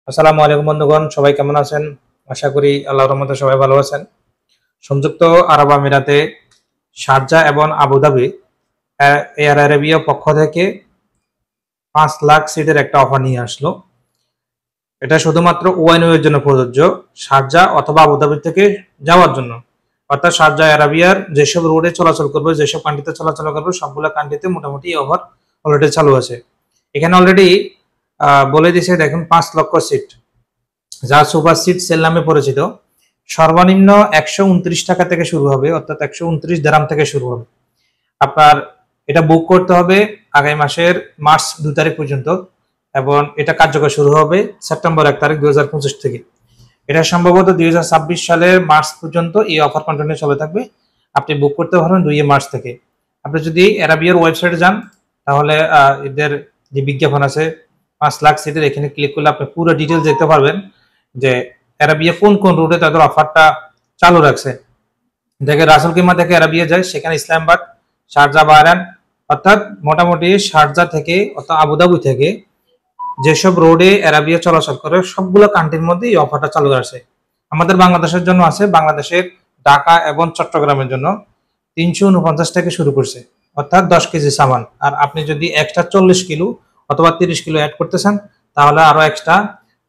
আসসালামু আলাইকুম বন্ধুগণ, সবাই কেমন আছেন? আশা করি আল্লাহর রহমতে সবাই ভালো আছেন। সংযুক্ত আরব আমিরাতে শারজাহ এবং আবুধাবি এয়ার আরেবিয়া পক্ষ থেকে 5 লাখ সিটের একটা অফার নিয়ে আসলো। এটা শুধুমাত্র ওয়াইনওয়ের জন্য প্রযোজ্য, শারজাহ অথবা আবুধাবি থেকে যাওয়ার জন্য। অর্থাৎ শারজাহ আরাবিয়ার যেসব রোডে চলাচল করবে, যেসব কান্ট্রিতে চলাচল করবে, সবগুলো কান্ট্রিতে মোটামুটি অফার অলরেডি চালু আছে। এখানে অলরেডি বলে দিয়েছে, দেখুন 5 লক্ষ সিট, যা সুপার সিট সেল নামে পরিচিত। সর্বনিম্ন 129 টাকা থেকে শুরু হবে, অর্থাৎ 129 দিরহাম থেকে শুরু হবে। আপনার এটা বুক করতে হবে আগামী মাসের মার্চ 2 তারিখ পর্যন্ত, এবং এটা কার্যকর শুরু হবে সেপ্টেম্বর 1 তারিখ 2025 থেকে। এটা সম্ভবত 2026 সালের মার্চ পর্যন্ত এই অফার কন্টিনিউ চলে থাকবে। আপনি বুক করতে পারবেন 2 মার্চ থেকে। আপনি যদি অ্যারাবিয়ার ওয়েবসাইটে যান, তাহলে এদের যে বিজ্ঞাপন আছে 5 লাখ সিটের, এখানে ক্লিক করলে আপনি পুরো ডিটেলস দেখতে পারবেন যে অ্যারাবিয়া কোন কোন রুটে তাদের অফারটা চালু রাখছে। দেখে রাসুল কিমা থেকে অ্যারাবিয়া যায়, সেখানে ইসলামাবাদ, শারজাহ, বাহরাইন, অর্থাৎ মোটামুটি শারজাহ থেকে অর্থাৎ আবুধাবি থেকে যেসব রোডে অ্যারাবিয়া চলাচল করে সবগুলো কান্ট্রির মধ্যে এই অফারটা চালু আছে। আমাদের বাংলাদেশের জন্য আছে, বাংলাদেশের ঢাকা এবং চট্টগ্রামের জন্য 349 থেকে শুরু করছে, অর্থাৎ 10 কেজি সামান। আর আপনি যদি এক্সট্রা 40 কিলো অথবা 30 কিলো অ্যাড করতে চান, তাহলে আরো এক্সট্রা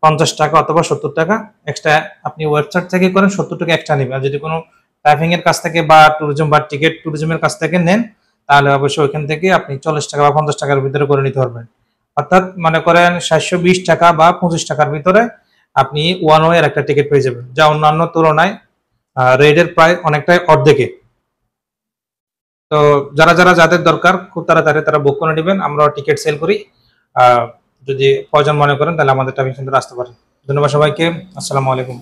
50 টাকা অথবা 70 টাকা এক্সট্রা আপনি ওয়েবসাইট থেকে করেন, 70 টাকা এক্সট্রা নেবে। আর যদি কোনো ট্রাভেলিং এর কাছ থেকে বা ট্যুরিজম বা টিকিট ট্যুরিজমের কাছ থেকে নেন, তাহলে অবশ্যই ওইখান থেকে আপনি 40 টাকা বা 50 টাকার ভিতরে করে নিতে পারবেন। অর্থাৎ মনে করেন 720 টাকা বা 25 টাকার ভিতরে আপনি ওয়ান ওয়ে একটা টিকিট পেয়ে যাবেন, যা অন্যান্য তুলনায় রেটের প্রায় অনেকটাই অর্ধেকে। তো যাদের দরকার খুব তাড়াতাড়ি তারা বুক করে নেবেন, আমরা টিকিট সেল করি। যদি প্রয়োজন মনে করেন তাহলে আমাদের ট্রাভেল সেন্টারে আসতে পারেন। ধন্যবাদ সবাইকে। আসসালামু আলাইকুম।